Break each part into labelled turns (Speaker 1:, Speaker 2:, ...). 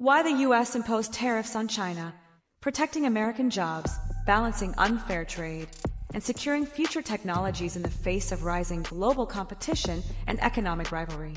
Speaker 1: Why the U.S. imposed tariffs on China, protecting American jobs, balancing unfair trade, and securing future technologies in the face of rising global competition and economic rivalry.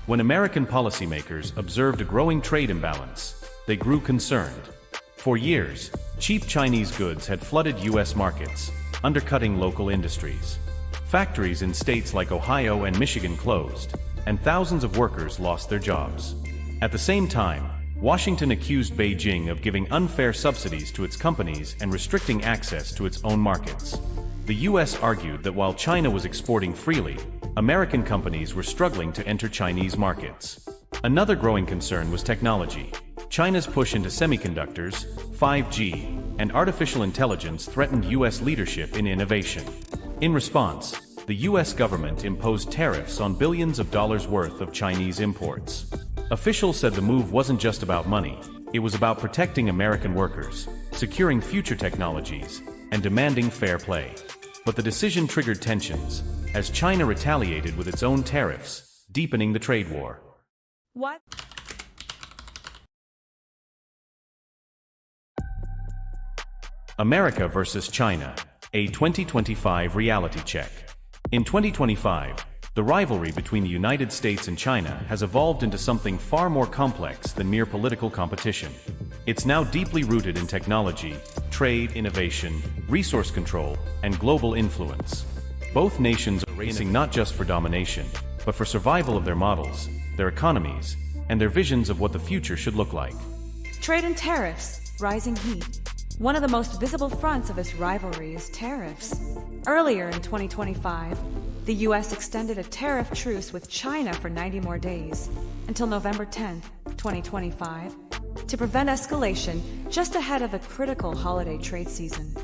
Speaker 2: When American policymakers observed a growing trade imbalance, they grew concerned. For years, cheap Chinese goods had flooded U.S. markets, undercutting local industries. Factories in states like Ohio and Michigan closed, and thousands of workers lost their jobs. At the same time, Washington accused Beijing of giving unfair subsidies to its companies and restricting access to its own markets. The U.S. argued that while China was exporting freely, American companies were struggling to enter Chinese markets. Another growing concern was technology. China's push into semiconductors, 5G, and artificial intelligence threatened U.S. leadership in innovation. In response, the U.S. government imposed tariffs on billions of dollars worth of Chinese imports. Officials said the move wasn't just about money, it was about protecting American workers, securing future technologies, and demanding fair play. But the decision triggered tensions, as China retaliated with its own tariffs, deepening the trade war.
Speaker 1: What?
Speaker 2: America versus China, a 2025 reality check. In 2025, the rivalry between the United States and China has evolved into something far more complex than mere political competition. It's now deeply rooted in technology, trade, innovation, resource control, and global influence. Both nations are racing not just for domination, but for survival of their models, their economies, and their visions of what the future should look like.
Speaker 1: Trade and tariffs, rising heat. One of the most visible fronts of this rivalry is tariffs. Earlier in 2025, the U.S. extended a tariff truce with China for 90 more days, until November 10, 2025, to prevent escalation just ahead of the critical holiday trade season.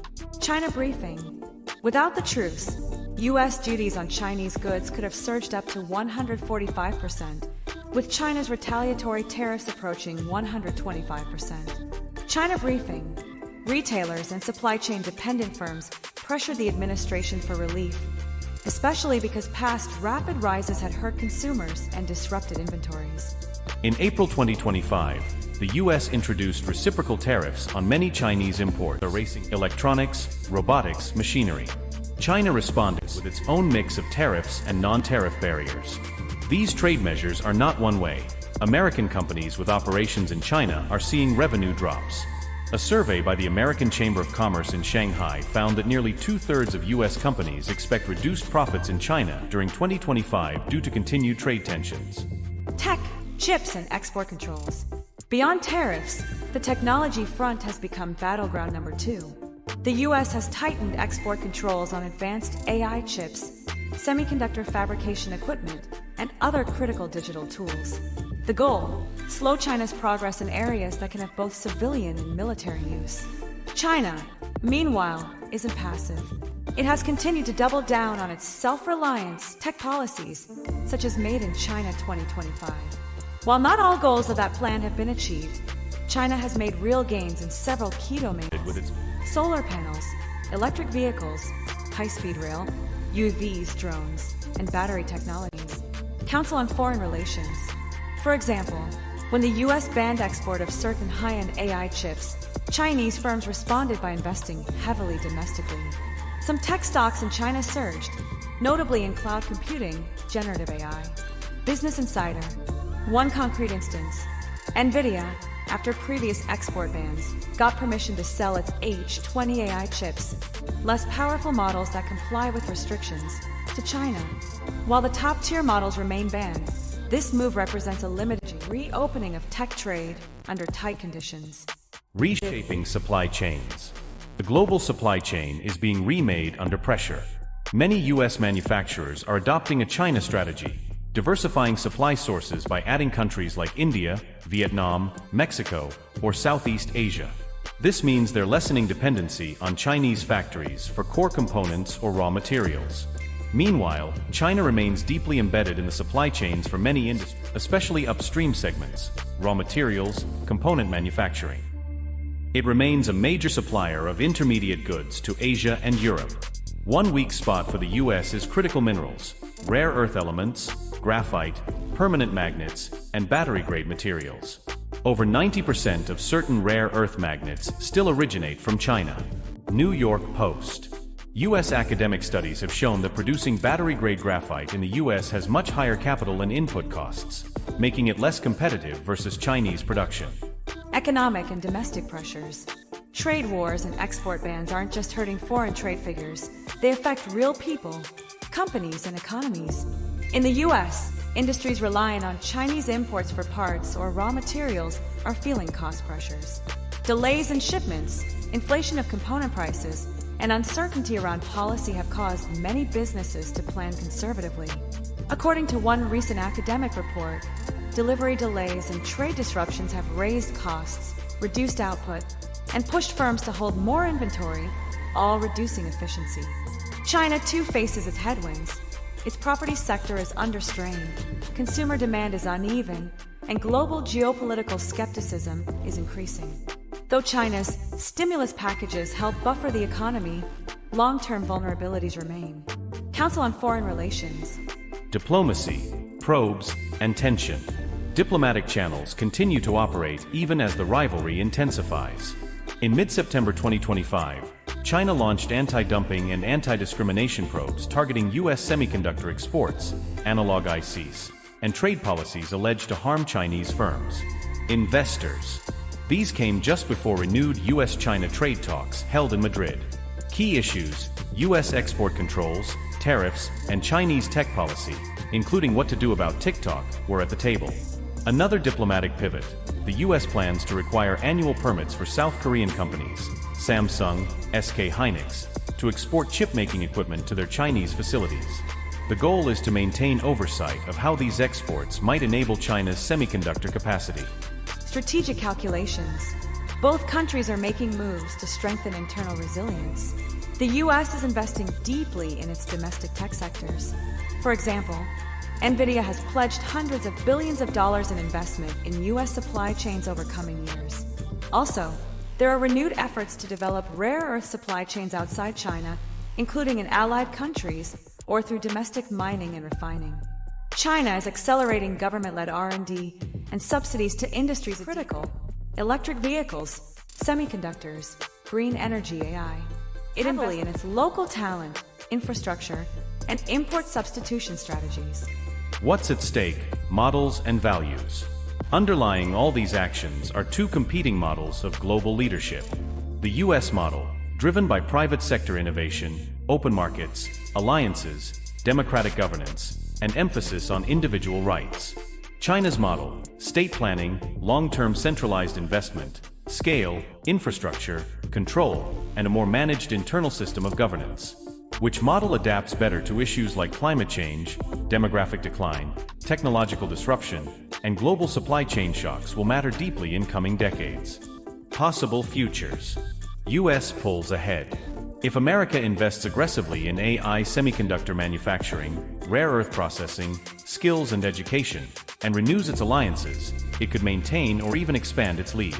Speaker 1: China briefing. Without the truce, U.S. duties on Chinese goods could have surged up to 145%, with China's retaliatory tariffs approaching 125%. China briefing. Retailers and supply chain dependent firms pressured the administration for relief, especially because past rapid rises had hurt consumers and disrupted inventories.
Speaker 2: In April 2025, the U.S. introduced reciprocal tariffs on many Chinese imports, erasing electronics, robotics, machinery. China responded with its own mix of tariffs and non-tariff barriers. These trade measures are not one way. American companies with operations in China are seeing revenue drops. A survey by the American Chamber of Commerce in Shanghai found that nearly two-thirds of U.S. companies expect reduced profits in China during 2025 due to continued trade tensions.
Speaker 1: Tech, chips, and export controls. Beyond tariffs, the technology front has become battleground number 2. The U.S. has tightened export controls on advanced AI chips, semiconductor fabrication equipment, and other critical digital tools. The goal? Slow China's progress in areas that can have both civilian and military use. China, meanwhile, isn't passive. It has continued to double down on its self-reliance tech policies, such as Made in China 2025. While not all goals of that plan have been achieved, China has made real gains in several key domains: solar panels, electric vehicles, high-speed rail, UVs, drones, and battery technologies. Council on Foreign Relations. For example, when the U.S. banned export of certain high-end AI chips, Chinese firms responded by investing heavily domestically. Some tech stocks in China surged, notably in cloud computing, generative AI. Business Insider. One concrete instance. NVIDIA, after previous export bans, got permission to sell its H20 AI chips, less powerful models that comply with restrictions, to China. While the top-tier models remain banned, this move represents a limited reopening of tech trade under tight conditions.
Speaker 2: Reshaping supply chains. The global supply chain is being remade under pressure. Many U.S. manufacturers are adopting a China strategy, diversifying supply sources by adding countries like India, Vietnam, Mexico, or Southeast Asia. This means they're lessening dependency on Chinese factories for core components or raw materials. Meanwhile, China remains deeply embedded in the supply chains for many industries, especially upstream segments, raw materials, component manufacturing. It remains a major supplier of intermediate goods to Asia and Europe. One weak spot for the U.S. is critical minerals, rare earth elements, graphite, permanent magnets, and battery-grade materials. Over 90% of certain rare earth magnets still originate from China. New York Post. U.S. academic studies have shown that producing battery-grade graphite in the U.S. has much higher capital and input costs, making it less competitive versus Chinese production.
Speaker 1: Economic and domestic pressures. Trade wars and export bans aren't just hurting foreign trade figures, they affect real people, companies, and economies. In the U.S., industries relying on Chinese imports for parts or raw materials are feeling cost pressures. Delays in shipments, inflation of component prices, and uncertainty around policy have caused many businesses to plan conservatively. According to one recent academic report, delivery delays and trade disruptions have raised costs, reduced output, and pushed firms to hold more inventory, all reducing efficiency. China too faces its headwinds. Its property sector is under strain, consumer demand is uneven, and global geopolitical skepticism is increasing. Though China's stimulus packages help buffer the economy, long-term vulnerabilities remain. Council on Foreign Relations.
Speaker 2: Diplomacy, probes, and tension. Diplomatic channels continue to operate even as the rivalry intensifies. In mid-September 2025, China launched anti-dumping and anti-discrimination probes targeting U.S. semiconductor exports, analog ICs, and trade policies alleged to harm Chinese firms. Investors. These came just before renewed U.S.-China trade talks held in Madrid. Key issues: U.S. export controls, tariffs, and Chinese tech policy, including what to do about TikTok, were at the table. Another diplomatic pivot: the U.S. plans to require annual permits for South Korean companies, Samsung, SK Hynix, to export chip-making equipment to their Chinese facilities. The goal is to maintain oversight of how these exports might enable China's semiconductor capacity.
Speaker 1: Strategic calculations. Both countries are making moves to strengthen internal resilience. The U.S. is investing deeply in its domestic tech sectors. For example, NVIDIA has pledged hundreds of billions of dollars in investment in U.S. supply chains over coming years. Also, there are renewed efforts to develop rare earth supply chains outside China, including in allied countries or through domestic mining and refining. China is accelerating government-led R&D and subsidies to industries critical: electric vehicles, semiconductors, green energy, AI. It invests in its local talent, infrastructure, and import substitution strategies.
Speaker 2: What's at stake? Models and values. Underlying all these actions are two competing models of global leadership. The U.S. model, driven by private sector innovation, open markets, alliances, democratic governance, and emphasis on individual rights. China's model: state planning, long-term centralized investment, scale, infrastructure, control, and a more managed internal system of governance. Which model adapts better to issues like climate change, demographic decline, technological disruption, and global supply chain shocks will matter deeply in coming decades. Possible futures. U.S. pulls ahead. If America invests aggressively in AI, semiconductor manufacturing, rare earth processing, skills and education, and renews its alliances, it could maintain or even expand its lead.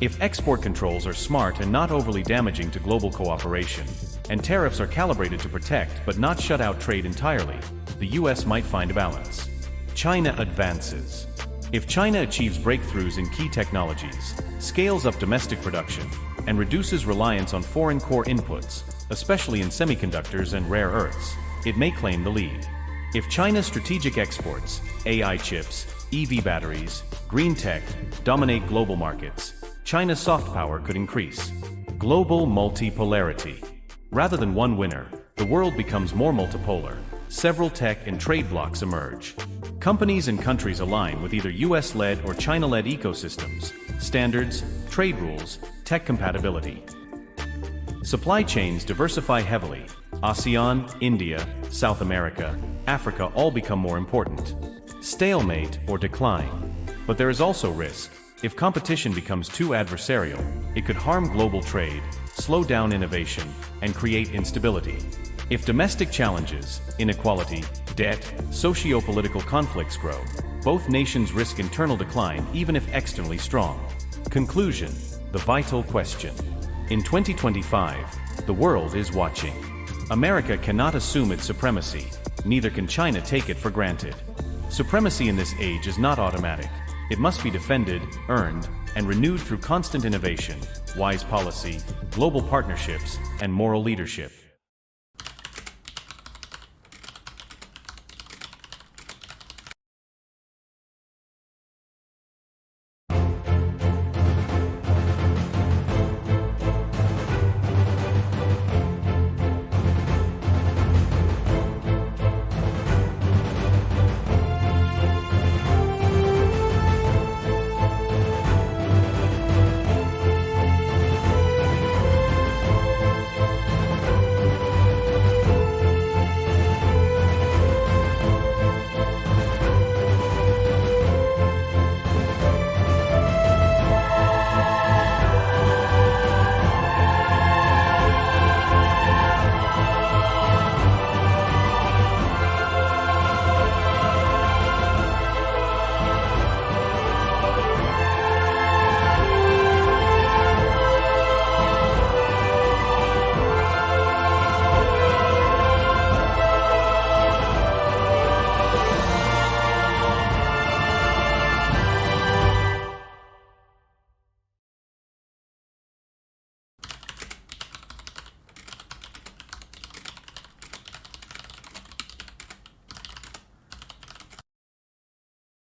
Speaker 2: If export controls are smart and not overly damaging to global cooperation, and tariffs are calibrated to protect but not shut out trade entirely, the U.S. might find a balance. China advances. If China achieves breakthroughs in key technologies, scales up domestic production, and reduces reliance on foreign core inputs, especially in semiconductors and rare earths, it may claim the lead. If China's strategic exports, AI chips, EV batteries, green tech, dominate global markets, China's soft power could increase. Global multipolarity. Rather than one winner, the world becomes more multipolar. Several tech and trade blocs emerge. Companies and countries align with either US-led or China-led ecosystems, standards, trade rules, tech compatibility. Supply chains diversify heavily. ASEAN, India, South America, Africa all become more important. Stalemate or decline. But there is also risk. If competition becomes too adversarial, it could harm global trade, slow down innovation, and create instability. If domestic challenges, inequality, debt, socio-political conflicts grow, both nations risk internal decline even if externally strong. Conclusion: the vital question. In 2025, the world is watching. America cannot assume its supremacy, neither can China take it for granted. Supremacy in this age is not automatic. It must be defended, earned, and renewed through constant innovation, wise policy, global partnerships, and moral leadership.